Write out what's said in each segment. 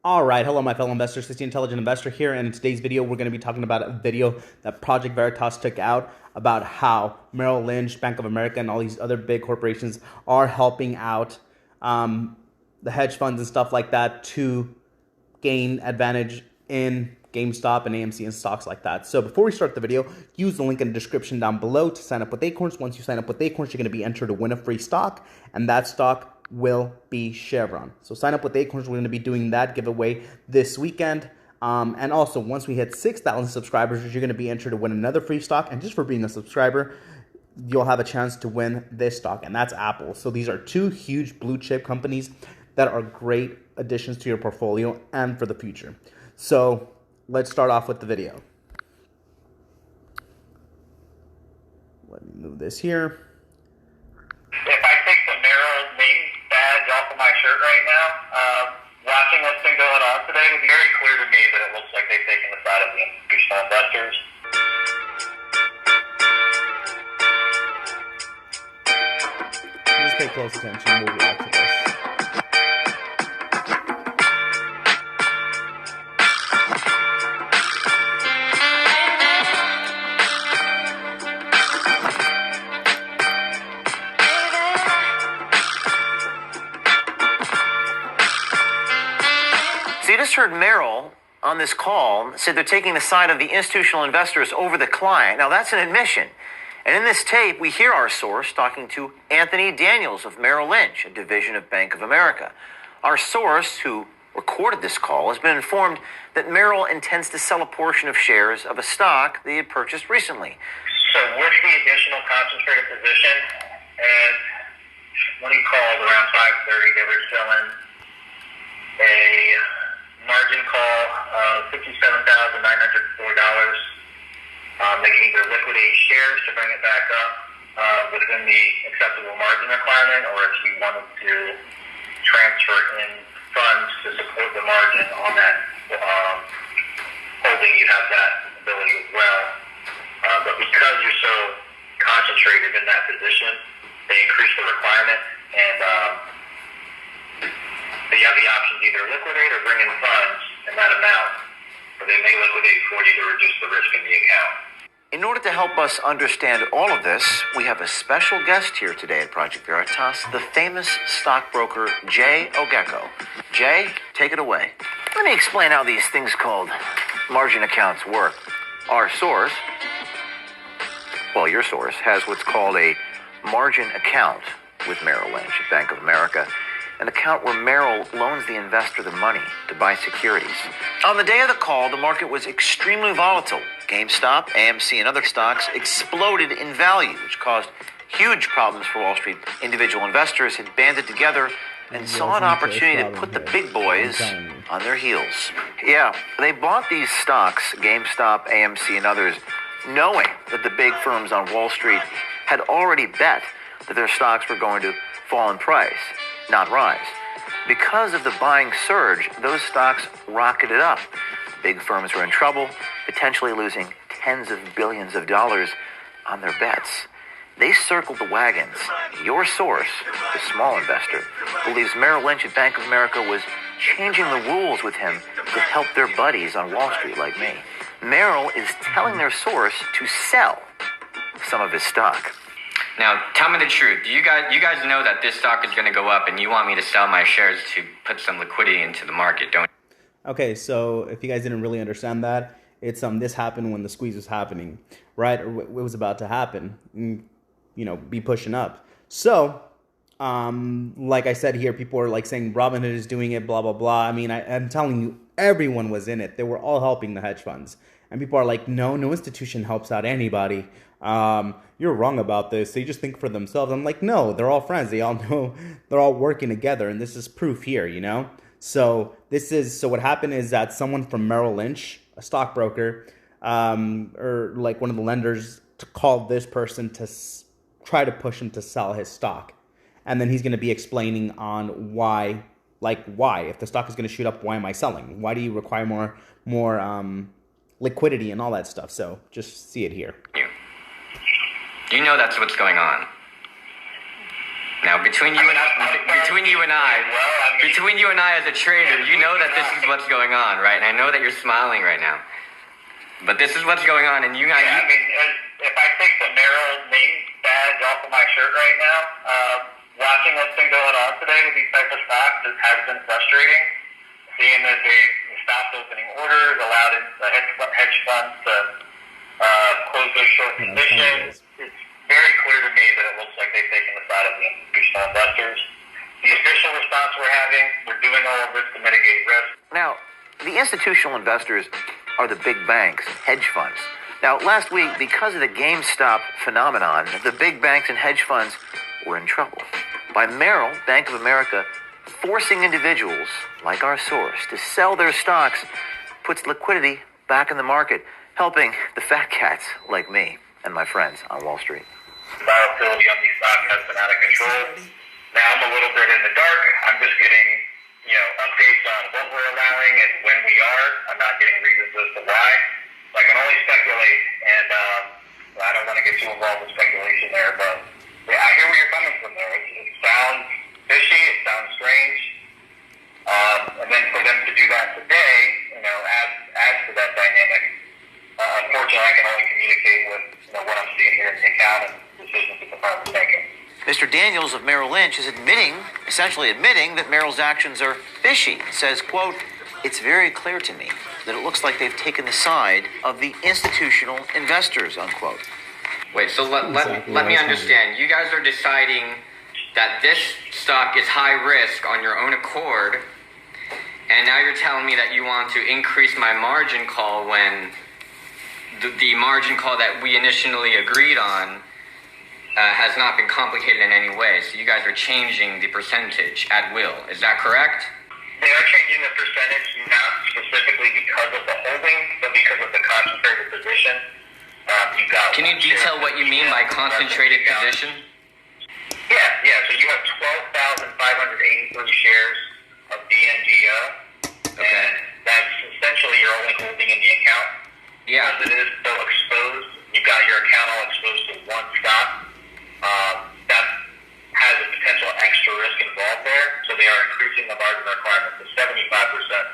All right, hello my fellow investors, it's the Intelligent Investor here, and in today's video we're going to be talking about a video that Project Veritas took out about how Merrill Lynch, Bank of America, and all these other big corporations are helping out the hedge funds and stuff like that to gain advantage in GameStop and AMC and stocks like that. So before we start the video, use the link in the description down below to sign up with Acorns. Once you sign up with Acorns, you're going to be entered to win a free stock, and that stock will be Chevron. So sign up with Acorns. We're going to be doing that giveaway this weekend. And also, once we hit 6,000 subscribers, you're going to be entered to win another free stock. And just for being a subscriber, you'll have a chance to win this stock, and that's Apple. So these are two huge blue chip companies that are great additions to your portfolio and for the future. So let's start off with the video. Let me move this here. If I take the Merrill name badge off of my shirt right now, watching what's been going on today, it was very clear to me that it looks like they've taken the side of the institutional investors. Just pay close attention. We'll react to this. So you just heard Merrill on this call said they're taking the side of the institutional investors over the client. Now that's an admission. And in this tape, we hear our source talking to Anthony Daniels of Merrill Lynch, a division of Bank of America. Our source, who recorded this call, has been informed that Merrill intends to sell a portion of shares of a stock they had purchased recently. So with the additional concentrated position, and when he called around 5:30, they were selling a margin call of $57,904. They can either liquidate shares to bring it back up within the acceptable margin requirement, or if you wanted to transfer in funds to support the margin on that holding, you have that ability as well. But because you're so concentrated in that position, they increase the requirement, and you have the option to either liquidate or bring in funds in that amount, or they may liquidate for you to reduce the risk in the account. In order to help us understand all of this, we have a special guest here today at Project Veritas, the famous stockbroker Jay Ogeko. Jay, take it away. Let me explain how these things called margin accounts work. Our source, well, your source, has what's called a margin account with Merrill Lynch at Bank of America, an account where Merrill loans the investor the money to buy securities. On the day of the call, the market was extremely volatile. GameStop, AMC, and other stocks exploded in value, which caused huge problems for Wall Street. Individual investors had banded together and saw an opportunity to put the big boys on their heels. Yeah, they bought these stocks, GameStop, AMC, and others, knowing that the big firms on Wall Street had already bet that their stocks were going to fall in price, not rise. Because of the buying surge, those stocks rocketed up. Big firms were in trouble, potentially losing tens of billions of dollars on their bets. They circled the wagons. Your source, the small investor, believes Merrill Lynch at Bank of America was changing the rules with him to help their buddies on Wall Street like me. Merrill is telling their source to sell some of his stock. Now, tell me the truth. You guys know that this stock is going to go up, and you want me to sell my shares to put some liquidity into the market, don't you? Okay, so if you guys didn't really understand that, it's this happened when the squeeze was happening, right? Or it was about to happen, be pushing up. So, like I said here, people are like saying Robinhood is doing it, blah, blah, blah. I mean, I'm telling you, everyone was in it. They were all helping the hedge funds. And people are like, no institution helps out anybody. You're wrong about this. They just think for themselves. I'm like, no, they're all friends. They all know they're all working together. And this is proof here, So what happened is that someone from Merrill Lynch, a stockbroker, or like one of the lenders, called this person to try to push him to sell his stock. And then he's going to be explaining on why, if the stock is going to shoot up, why am I selling? Why do you require more liquidity and all that stuff? So just see it here. You know that's what's going on. Now, between you and I as a trader, you know that this is what's going on, right? And I know that you're smiling right now. But this is what's going on, and you guys... Yeah, I mean, if I take the Merrill name badge off of my shirt right now, watching what's been going on today with these type of stocks has been frustrating. Seeing that they stopped opening orders, allowed the hedge funds to close those short positions. It's very clear to me that it looks like they've taken the side of the institutional investors. The official response we're having, we're doing all of this to mitigate risk. Now, the institutional investors are the big banks, hedge funds. Now, last week, because of the GameStop phenomenon, the big banks and hedge funds were in trouble. By Merrill, Bank of America, forcing individuals like our source to sell their stocks puts liquidity back in the market, helping the fat cats like me and my friends on Wall Street. Volatility on these stocks has been out of control. Now I'm a little bit in the dark. I'm just getting, updates on what we're allowing and when we are. I'm not getting reasons as to why. So I can only speculate, and I don't want to get too involved in speculation there, but yeah, I hear where you're coming from there. It sounds fishy. It sounds strange. And then for them to do that today, adds to that dynamic. Unfortunately, I can only communicate with what I'm seeing here in the account and decisions that the firm is making. Mr. Daniels of Merrill Lynch is essentially admitting that Merrill's actions are fishy. He says, quote, "It's very clear to me that it looks like they've taken the side of the institutional investors," unquote. Wait, so let me understand. You guys are deciding that this stock is high risk on your own accord, and now you're telling me that you want to increase my margin call when the margin call that we initially agreed on has not been complicated in any way. So you guys are changing the percentage at will. Is that correct? They are changing the percentage, not specifically because of the holding, but because of the concentrated position. Can you detail what you mean by concentrated position? Yeah. So you have 12,583 shares of DNGO. Okay. And that's essentially your only holding in the account. Yeah. Because it is still exposed. You've got your account all exposed to one stock. That has a potential extra risk involved there. So they are increasing the margin requirement to 75%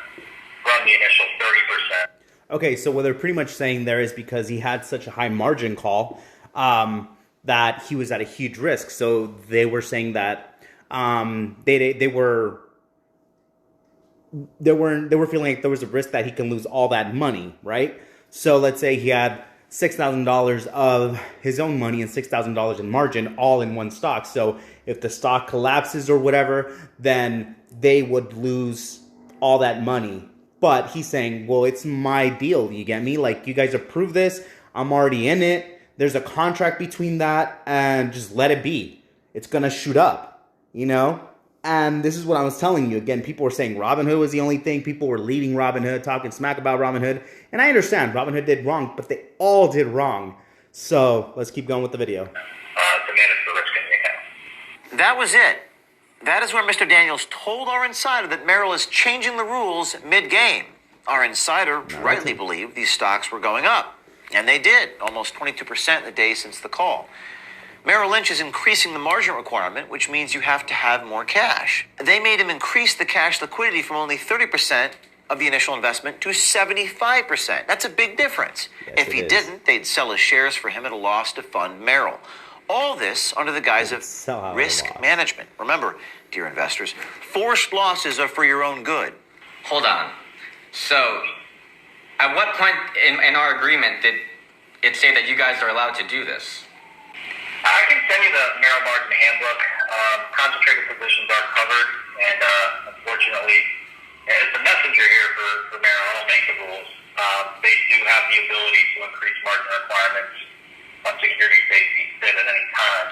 from the initial 30%. Okay, so what they're pretty much saying there is because he had such a high margin call that he was at a huge risk. So they were saying that they were feeling like there was a risk that he can lose all that money, right? So let's say he had $6,000 of his own money and $6,000 in margin all in one stock. So if the stock collapses or whatever, then they would lose all that money. But he's saying, well, it's my deal. You get me? Like, you guys approve this. I'm already in it. There's a contract between that, and just let it be. It's going to shoot up, And this is what I was telling you. Again, people were saying Robinhood was the only thing. People were leaving Robinhood, talking smack about Robinhood. And I understand Robinhood did wrong, but they all did wrong. So let's keep going with the video. To manage the risk in the account. That was it. That is where Mr. Daniels told our insider that Merrill is changing the rules mid-game. Our insider rightly believed these stocks were going up. And they did, almost 22% the day since the call. Merrill Lynch is increasing the margin requirement, which means you have to have more cash. They made him increase the cash liquidity from only 30% of the initial investment to 75%. That's a big difference. Yes, if he didn't, they'd sell his shares for him at a loss to fund Merrill. All this under the guise of risk management. Remember, dear investors, forced losses are for your own good. Hold on. So, at what point in our agreement did it say that you guys are allowed to do this? I can send you the Merrill Margin Handbook. Concentrated positions are covered, and unfortunately, as the messenger here for Merrill, I don't make the rules. They do have the ability to increase margin requirements on securities they see fit at any time,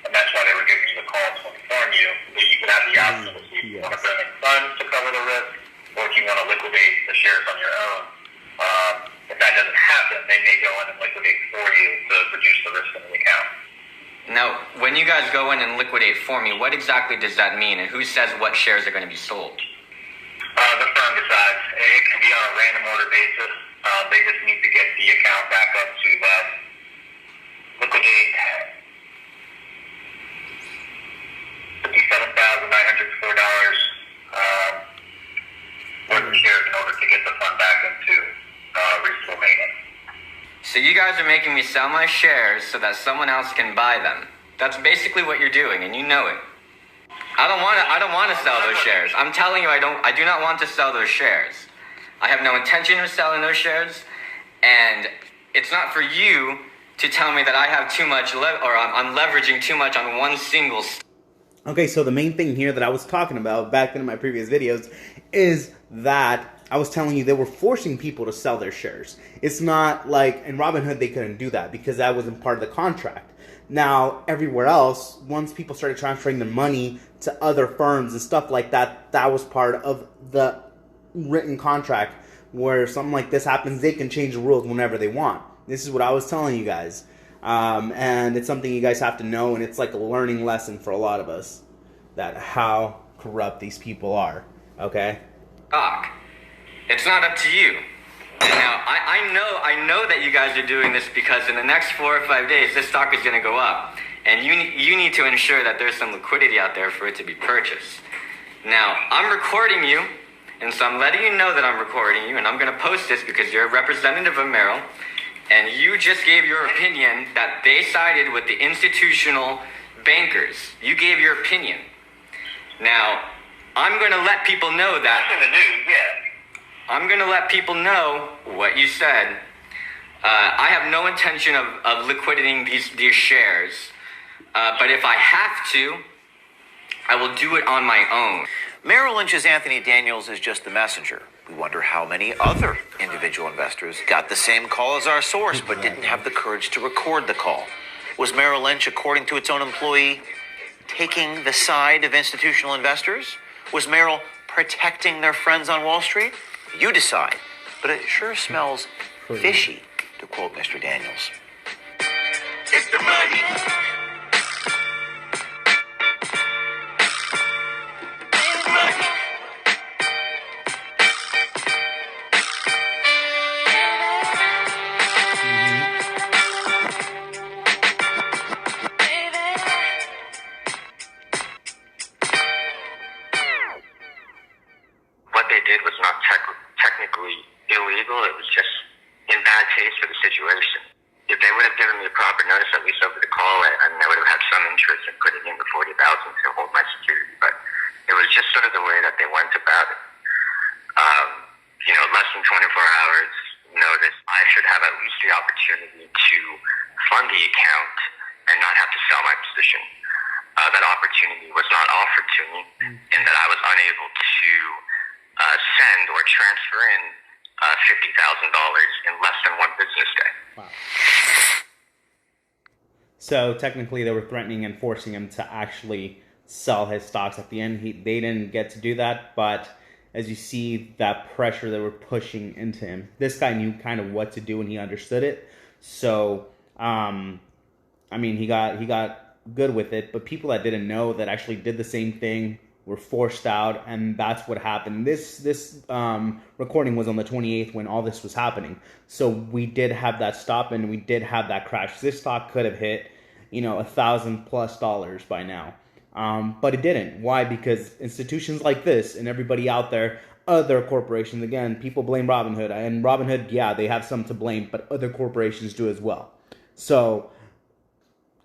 and that's why they were giving you the call to inform you that you could have the option to see if you want to bring in funds to cover the risk, or if you want to liquidate the shares on your own. If that doesn't happen, they may go in and liquidate for you to reduce the risk in the account. Now, when you guys go in and liquidate for me, what exactly does that mean, and who says what shares are going to be sold? The firm decides. It can be on a random order basis. They just need to get the account back up to liquidate. So you guys are making me sell my shares so that someone else can buy them. That's basically what you're doing, and you know it. I don't want to sell those shares. I'm telling you, I do not want to sell those shares. I have no intention of selling those shares, and it's not for you to tell me that I have too much or I'm leveraging too much on one single. Okay, so the main thing here that I was talking about back in my previous videos is that I was telling you they were forcing people to sell their shares. It's not like in Robinhood they couldn't do that because that wasn't part of the contract. Now, everywhere else, once people started transferring their money to other firms and stuff like that, that was part of the written contract where something like this happens, they can change the rules whenever they want. This is what I was telling you guys. And it's something you guys have to know, and it's like a learning lesson for a lot of us, that how corrupt these people are, okay? It's not up to you. And now, I know that you guys are doing this because in the next 4 or 5 days, this stock is going to go up. And you need to ensure that there's some liquidity out there for it to be purchased. Now, I'm recording you, and so I'm letting you know that I'm recording you, and I'm going to post this because you're a representative of Merrill, and you just gave your opinion that they sided with the institutional bankers. You gave your opinion. Now, I'm going to let people know that. That's in the news, yeah. I'm going to let people know what you said. I have no intention of liquidating these shares. But if I have to, I will do it on my own. Merrill Lynch's Anthony Daniels is just the messenger. We wonder how many other individual investors got the same call as our source but didn't have the courage to record the call. Was Merrill Lynch, according to its own employee, taking the side of institutional investors? Was Merrill protecting their friends on Wall Street? You decide. But it sure smells fishy, to quote Mr. Daniels. It's the money. What they did was not technically illegal. It was just in bad taste for the situation. If they would have given me a proper notice, at least over the call, I would have had some interest in putting in the $40,000 to hold my security. But it was just sort of the way that they went about it. Less than 24 hours notice, I should have at least the opportunity to fund the account and not have to sell my position. That opportunity was not offered to me, and that I was unable to send or transfer in $50,000 in less than one business day. Wow. So technically they were threatening and forcing him to actually sell his stocks. At the end, they didn't get to do that, but as you see that pressure they were pushing into him, this guy knew kind of what to do and he understood it. So, he got good with it, but people that didn't know that actually did the same thing were forced out, and that's what happened. This recording was on the 28th when all this was happening. So we did have that stop and we did have that crash. This stock could have hit, $1,000+ by now. But it didn't. Why? Because institutions like this and everybody out there, other corporations, again, people blame Robinhood. And Robinhood, yeah, they have some to blame, but other corporations do as well. So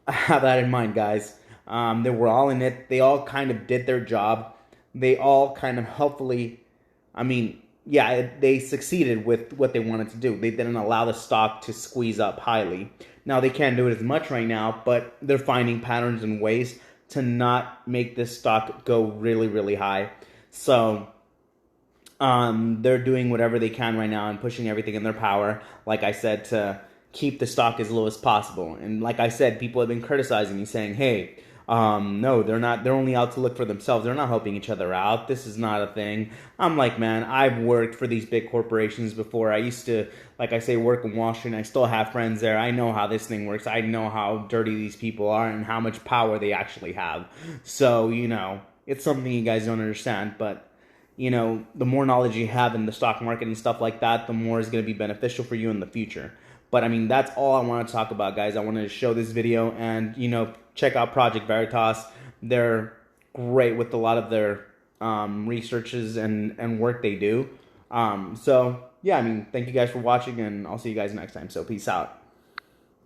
have that in mind, guys. They were all in it. They all kind of did their job. They all kind of hopefully, they succeeded with what they wanted to do. They didn't allow the stock to squeeze up highly. Now, they can't do it as much right now, but they're finding patterns and ways to not make this stock go really, really high. So they're doing whatever they can right now and pushing everything in their power, like I said, to keep the stock as low as possible. And like I said, people have been criticizing me, saying, hey, no, they're not. They're only out to look for themselves. They're not helping each other out. This is not a thing. I'm like, man, I've worked for these big corporations before. I used to, like I say, work in Wall Street, and I still have friends there. I know how this thing works. I know how dirty these people are and how much power they actually have. So, it's something you guys don't understand. But, the more knowledge you have in the stock market and stuff like that, the more is going to be beneficial for you in the future. But, that's all I want to talk about, guys. I wanted to show this video and, check out Project Veritas. They're great with a lot of their researches and work they do. Thank you guys for watching, and I'll see you guys next time. So peace out.